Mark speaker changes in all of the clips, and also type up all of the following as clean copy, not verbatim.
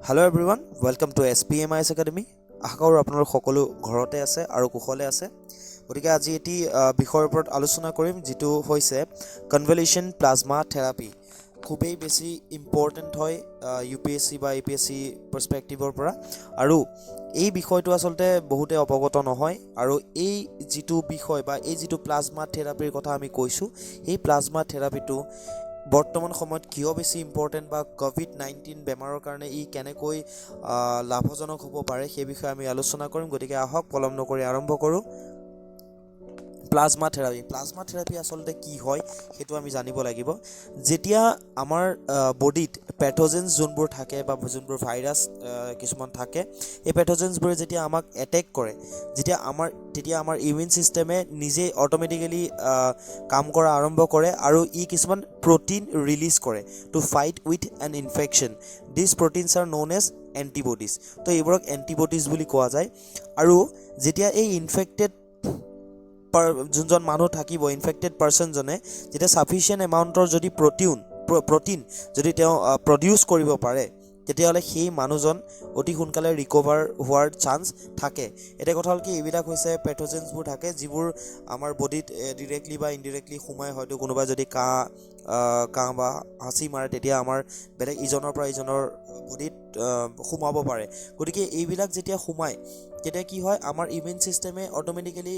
Speaker 1: Hello' everyone, welcome to SPMIS academy. আশা কৰোঁ আপোনালোক সকলো ঘৰতে আছে আৰু কুশলে আছে। গতিকে আজি এটি বিষয়ৰ ওপৰত আলোচনা কৰিম, যিটো হৈছে কনভলিউশ্যন প্লাজমা থেৰাপি। খুবেই বেছি ইম্পৰ্টেণ্ট হয় UPSC বা APSC পাৰ্চপেক্টিভৰ পৰা, আৰু এই বিষয়টো আচলতে বহুতে অৱগত নহয়। আৰু এই যিটো বিষয় বা এই যিটো প্লাজমা থেৰাপিৰ কথা আমি কৈছোঁ, সেই প্লাজমা থেৰাপিটো বৰ্তমান সময়ত কিয় বেছি ইম্পৰ্টেণ্ট বা COVID-19 বেমাৰৰ কাৰণে ই কেনেকৈ লাভজনক হ'ব পাৰে, সেই বিষয়ে আমি আলোচনা কৰিম। গতিকে আহক পলম নকৰি আৰম্ভ কৰোঁ। প্লাজমা থেৰাপি আচলতে কি হয় সেইটো আমি জানিব লাগিব। যেতিয়া আমাৰ বডিত পেথোজেন্স যোনবোৰ থাকে বা যোনবোৰ ভাইৰাছ কিছুমান থাকে, এই পেথোজেন্সবোৰে যেতিয়া আমাক এটেক কৰে, তেতিয়া আমাৰ ইমিউন ছিষ্টেমে নিজেই অট'মেটিকেলি কাম কৰা আৰম্ভ কৰে আৰু ই কিছুমান প্ৰ'টিন ৰিলিজ কৰে to fight with an infection. This proteins are known as antibodies. তো এইবোৰক এণ্টিবডিজ বুলি কোৱা যায়। আৰু যেতিয়া এই ইনফেক্টেড যোনজন মানুহ থাকিব, ইনফেক্টেড পাৰ্চনজনে যেতিয়া ছাফিচিয়েণ্ট এমাউণ্টৰ যদি প্ৰ'টিন যদি তেওঁ প্ৰডিউচ কৰিব পাৰে, তেতিয়াহ'লে সেই মানুহজন অতি সোনকালে ৰিকভাৰ হোৱাৰ চান্স থাকে। এতিয়া কথা হ'ল কি, এইবিলাক হৈছে পেথোজেন্সবোৰ থাকে যিবোৰ আমাৰ বডিত ডিৰেক্টলি বা ইনডিৰেক্টলি সোমাই। হয়তো কোনোবাই যদি কাহ বা হাঁচি মাৰে, তেতিয়া আমাৰ বেলেগ ইজনৰ পৰা ইজনৰ বডিত সোমাব পাৰে। গতিকে এইবিলাক যেতিয়া সোমায়, তেতিয়া কি হয়, আমাৰ ইমিউন ছিষ্টেমে অট'মেটিকেলি,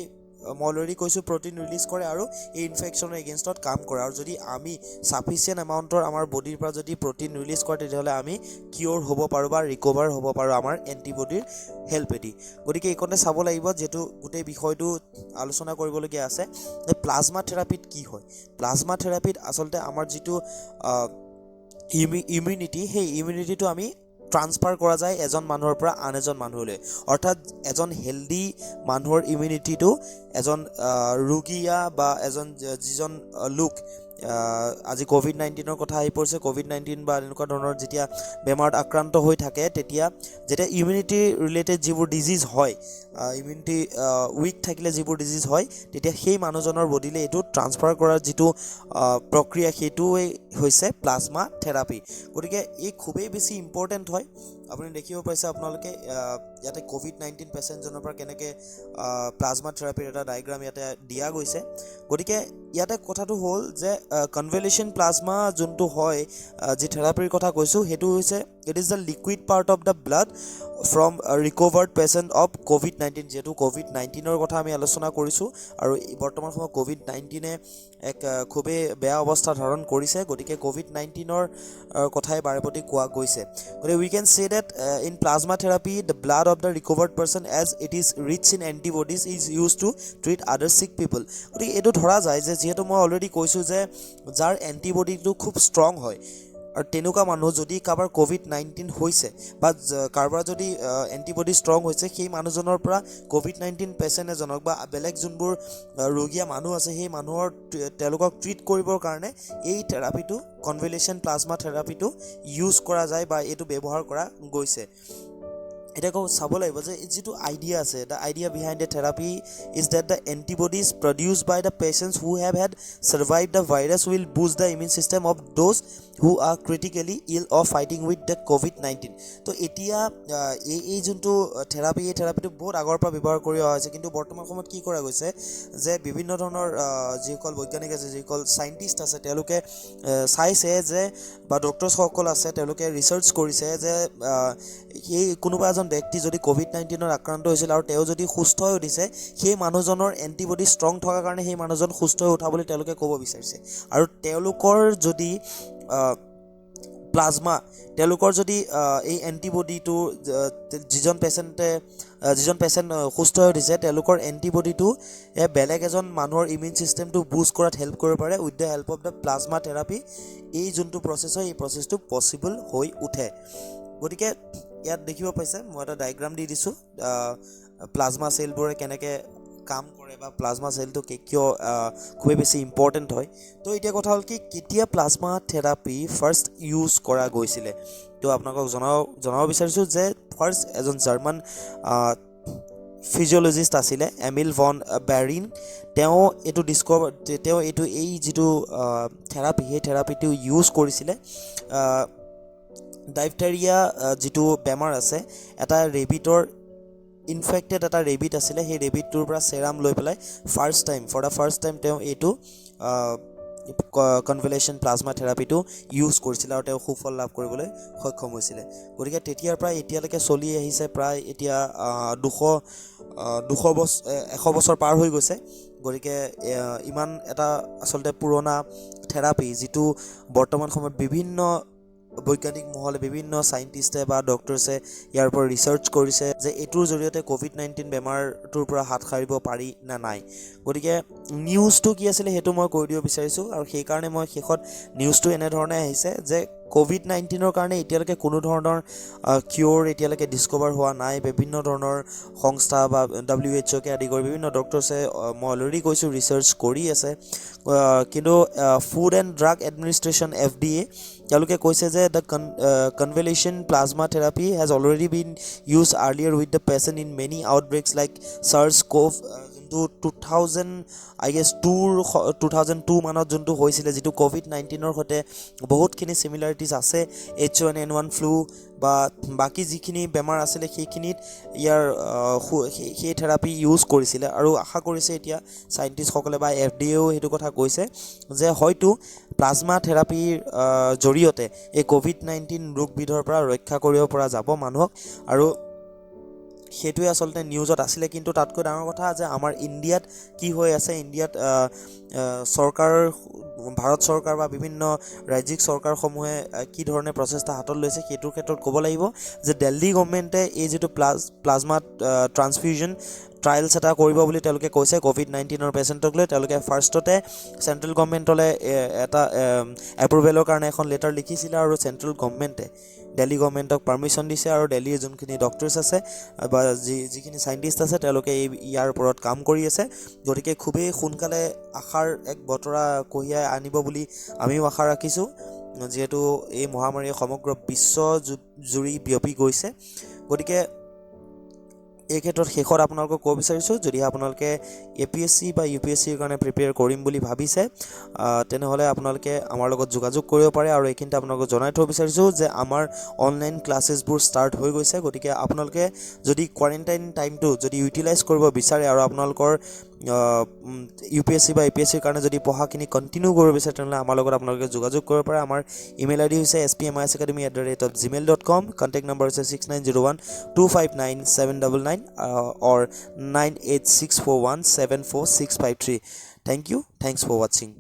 Speaker 1: মই অলৰেডি কৈছোঁ, প্ৰ'টিন ৰিলিজ কৰে আৰু এই ইনফেকশ্যনৰ এগেইনষ্টত কাম কৰে। আৰু যদি আমি ছাফিচিয়েণ্ট এমাউণ্টৰ আমাৰ বডিৰ পৰা যদি প্ৰ'টিন ৰিলিজ কৰে, তেতিয়াহ'লে আমি কিয়'ৰ হ'ব পাৰোঁ বা ৰিকভাৰ হ'ব পাৰোঁ আমাৰ এণ্টিবডিৰ হেল্পেদি। গতিকে এইকণতে চাব লাগিব, যিহেতু গোটেই বিষয়টো আলোচনা কৰিবলগীয়া আছে যে প্লাজমা থেৰাপিত কি হয়। প্লাজমা থেৰাপিত আচলতে আমাৰ যিটো ইমিউনিটি, সেই ইমিউনিটিটো আমি ট্ৰান্সফাৰ কৰা যায় এজন মানুহৰ পৰা আন এজন মানুহলৈ। অৰ্থাৎ এজন হেল্ডি মানুহৰ ইমিউনিটিটো এজন ৰোগীয়া বা যিজন লোক, আজি COVID-19 কথা আহি পৰিছে, COVID-19 বা এনেকুৱা ধৰণৰ যেতিয়া বেমাৰত আক্ৰান্ত হৈ থাকে, যেতিয়া ইমিউনিটি ৰিলেটেড যিবোৰ ডিজিজ হয়, ইমিউনিটি উইক থাকিলে যিবোৰ ডিজিজ হয়, তেতিয়া সেই মানুহজনৰ বডিলৈ এইটো ট্ৰান্সফাৰ কৰাৰ যিটো প্ৰক্ৰিয়া, সেইটোৱেই হৈছে প্লাজমা থেৰাপি। গতিকে এই খুবেই বেছি ইম্পৰ্টেণ্ট হয়। আপুনি দেখিব পাইছে, আপোনালোকে ইয়াতে COVID-19 পেচেণ্টজনৰ পৰা কেনেকৈ প্লাজমা থেৰাপিৰ এটা ডায়েগ্ৰাম ইয়াতে দিয়া গৈছে। গতিকে ইয়াতে কথাটো হ'ল যে কনভলিউশ্যন প্লাজমা যোনটো হয়, যি থেৰাপিৰ কথা কৈছোঁ, সেইটো হৈছে it is the liquid part of the blood from recovered patient of COVID-19। যিহেতু COVID-19ৰ কথা আমি আলোচনা কৰিছোঁ, আৰু বৰ্তমান সময়ত COVID-19 এক খুবেই বেয়া অৱস্থা ধাৰণ কৰিছে। গতিকে COVID-19ৰ কথাই বাৰেপতি কোৱা গৈছে। গতিকে we can say that in plasma therapy the blood of the recovered person as it is rich in antibodies is use to treat other sick people. গতিকে এইটো ধৰা যায় যে, যিহেতু মই অলৰেডি কৈছোঁ যে যাৰ এণ্টিবডিটো খুব ষ্ট্ৰং হয়, আৰু তেনেকুৱা মানুহ যদি কাৰোবাৰ COVID-19 হৈছে বা কাৰোবাৰ যদি এণ্টিবডি ষ্ট্ৰং হৈছে, সেই মানুহজনৰ পৰা COVID-19 পেচেণ্ট এজনক বা বেলেগ যোনবোৰ ৰোগীয়া মানুহ আছে, সেই তেওঁলোকক ট্ৰিট কৰিবৰ কাৰণে এই থেৰাপিটো, কনভলিউশ্যন প্লাজমা থেৰাপিটো ইউজ কৰা যায় বা এইটো ব্যৱহাৰ কৰা গৈছে। এতিয়া চাব লাগিব যে যিটো আইডিয়া আছে, the idea behind the therapy is that the antibodies produce by the patients who have had survive the virus will boost the immune system of those who are critically ill of fighting with the COVID-19। তো এতিয়া এই যোনটো therapy, এই থেৰাপিটো বহুত আগৰ পৰা ব্যৱহাৰ কৰি অহা হৈছে। কিন্তু বৰ্তমান সময়ত কি কৰা গৈছে যে বিভিন্ন ধৰণৰ যিসকল বৈজ্ঞানিক আছে, যিসকল চাইণ্টিষ্ট আছে, তেওঁলোকে চাইছে যে, বা ডক্টৰছসকল আছে, তেওঁলোকে ৰিচাৰ্চ কৰিছে যে সেই কোনোবা এজন ব্যক্তি যদি COVID-19 আক্ৰান্ত হৈছিল আৰু তেওঁ যদি সুস্থ হৈ উঠিছে, সেই মানুহজনৰ এণ্টিবডি ষ্ট্ৰং থকাৰ কাৰণে সেই মানুহজন সুস্থ হৈ উঠা বুলি তেওঁলোকে ক'ব বিচাৰিছে। আৰু তেওঁলোকৰ যদি এই এণ্টিবডিটো, যিজন পেচেণ্ট সুস্থ হৈ উঠিছে, তেওঁলোকৰ এণ্টিবডিটো বেলেগ এজন মানুহৰ ইমিউন ছিষ্টেমটো বুষ্ট কৰাত হেল্প কৰিব পাৰে with the help of the plasma therapy. এই যোনটো প্ৰচেছ হয়, এই প্ৰচেছটো পচিবল হৈ উঠে। গতিকে ইয়াত দেখিব পাইছে, মই এটা ডায়েগ্ৰাম দি দিছোঁ, প্লাজমা চেলবোৰে কেনেকৈ কাম কৰে বা প্লাজমা চেলটো কিয় খুবেই বেছি ইম্পৰ্টেণ্ট হয়। তো এতিয়া কথা হ'ল কি, কেতিয়া প্লাজমা থেৰাপি ফাৰ্ষ্ট ইউজ কৰা গৈছিলে। তো আপোনালোকক জনাব বিচাৰিছোঁ যে ফাৰ্ষ্ট এজন জাৰ্মান ফিজিঅ'লজিষ্ট আছিলে, এমিল ভন বেৰিন। তেওঁ এই যিটো থেৰাপি, সেই থেৰাপিটো ইউজ কৰিছিলে ডাইফথেৰিয়া যিটো বেমাৰ আছে, এটা ৰেবিটৰ ইনফেক্টেড এটা ৰেবিট আছিলে, সেই ৰেবিটটোৰ পৰা চেৰাম লৈ পেলাই ফৰ দ্য ফাৰ্ষ্ট টাইম তেওঁ এইটো কনভেলেশ্যন প্লাজমা থেৰাপিটো ইউজ কৰিছিলে আৰু তেওঁ সুফল লাভ কৰিবলৈ সক্ষম হৈছিলে। গতিকে তেতিয়াৰ পৰা এতিয়ালৈকে চলি আহিছে, প্ৰায় এতিয়া 100 বছৰ পাৰ হৈ গৈছে। গতিকে ইমান এটা আচলতে পুৰণা থেৰাপি, যিটো বৰ্তমান সময়ত বিভিন্ন বৈজ্ঞানিক মহলে, বিভিন্ন চাইণ্টিষ্টে বা ডক্টৰছে ইয়াৰ ওপৰত ৰিচাৰ্চ কৰিছে যে এইটোৰ জৰিয়তে ক'ভিড-19 বেমাৰটোৰ পৰা হাত সাৰিব পাৰি নে নাই। গতিকে নিউজটো কি আছিলে সেইটো মই কৈ দিব বিচাৰিছোঁ, আৰু সেইকাৰণে মই শেষত নিউজটো এনেধৰণে আহিছে যে ক'ভিড-19ৰ কাৰণে এতিয়ালৈকে কোনো ধৰণৰ কিয়'ৰ এতিয়ালৈকে ডিস্কভাৰ হোৱা নাই। বিভিন্ন ধৰণৰ সংস্থা বা WHO কে আদি কৰি বিভিন্ন ডক্টৰছে, মই অলৰেডি কৈছোঁ, ৰিচাৰ্চ কৰি আছে। কিন্তু food and drug administration FDA তেওঁলোকে কৈছে যে the convalescent plasma therapy has already been use earlier with the patient in many outbreaks like SARS-CoV, যোনটো 2002 মানত যোনটো হৈছিলে, যিটো ক'ভিড-19ৰ সৈতে বহুতখিনি চিমিলাৰিটিজ আছে। H1N1 ফ্লু বা বাকী যিখিনি বেমাৰ আছিলে সেইখিনিত ইয়াৰ সেই থেৰাপি ইউজ কৰিছিলে, আৰু আশা কৰিছে এতিয়া চাইণ্টিষ্টসকলে বা FDAও সেইটো কথা কৈছে যে হয়তো প্লাজমা থেৰাপিৰ জৰিয়তে এই ক'ভিড-19 ৰোগবিধৰ পৰা ৰক্ষা কৰিব পৰা যাব মানুহক। আৰু সেইটোৱে আচলতে নিউজত আছিলে। কিন্তু তাতকৈ ডাঙৰ কথা যে আমাৰ ইণ্ডিয়াত কি হৈ আছে, ইণ্ডিয়াত ভাৰত চৰকাৰ বা বিভিন্ন ৰাজ্যিক চৰকাৰসমূহে কি ধৰণে প্ৰচেষ্টা হাতত লৈছে সেইটোৰ ক্ষেত্ৰত ক'ব লাগিব যে দিল্লী গভৰ্ণমেণ্টে এই যিটো প্লাজমা ট্ৰান্সফিউজন ট্ৰায়েলছ এটা কৰিব বুলি তেওঁলোকে কৈছে ক'ভিড-19ৰ পেচেণ্টক লৈ। তেওঁলোকে ফাৰ্ষ্টতে চেণ্ট্ৰেল গভৰ্ণমেণ্টলৈ এটা এপ্ৰুভেলৰ কাৰণে এখন লেটাৰ লিখিছিলে, আৰু চেণ্ট্ৰেল গভৰ্ণমেণ্টে দিল্লী গভৰ্ণমেণ্টক পাৰ্মিশ্যন দিছে, আৰু দিল্লীৰ যোনখিনি ডক্টৰ্ছ আছে বা যিখিনি চাইণ্টিষ্ট আছে তেওঁলোকে ইয়াৰ ওপৰত কাম কৰি আছে। গতিকে খুবেই সোনকালে আশাৰ এক বতৰা কঢ়িয়াই আনিব বুলি আমিও আশা ৰাখিছোঁ, যিহেতু এই মহামাৰীয়ে সমগ্ৰ বিশ্বজুৰি বিয়পি গৈছে। গতিকে এই ক্ষেত্ৰত শেষত আপোনালোকক ক'ব বিচাৰিছোঁ, যদিহে আপোনালোকে APSC বা UPSCৰ কাৰণে প্ৰিপেয়াৰ কৰিম বুলি ভাবিছে, তেনেহ'লে আপোনালোকে আমাৰ লগত যোগাযোগ কৰিব পাৰে। আৰু এইখিনিতে আপোনালোকক জনাই থ'ব বিচাৰিছোঁ যে আমাৰ অনলাইন ক্লাছেছবোৰ ষ্টাৰ্ট হৈ গৈছে। গতিকে আপোনালোকে যদি কোৱাৰেণ্টাইন টাইমটো যদি ইউটিলাইজ কৰিব বিচাৰে আৰু আপোনালোকৰ UPSC বা APSCৰ কাৰণে যদি পঢ়াখিনি কণ্টিনিউ কৰিব বিচাৰে, তেনেহ'লে আমাৰ লগত আপোনালোকে যোগাযোগ কৰিব পাৰে। আমাৰ ইমেইল ID হৈছে spmisacademy@gmail.com, কণ্টেক্ট নম্বৰ হৈছে 6901259799 or 9864174653. Thank you. Thanks for watching.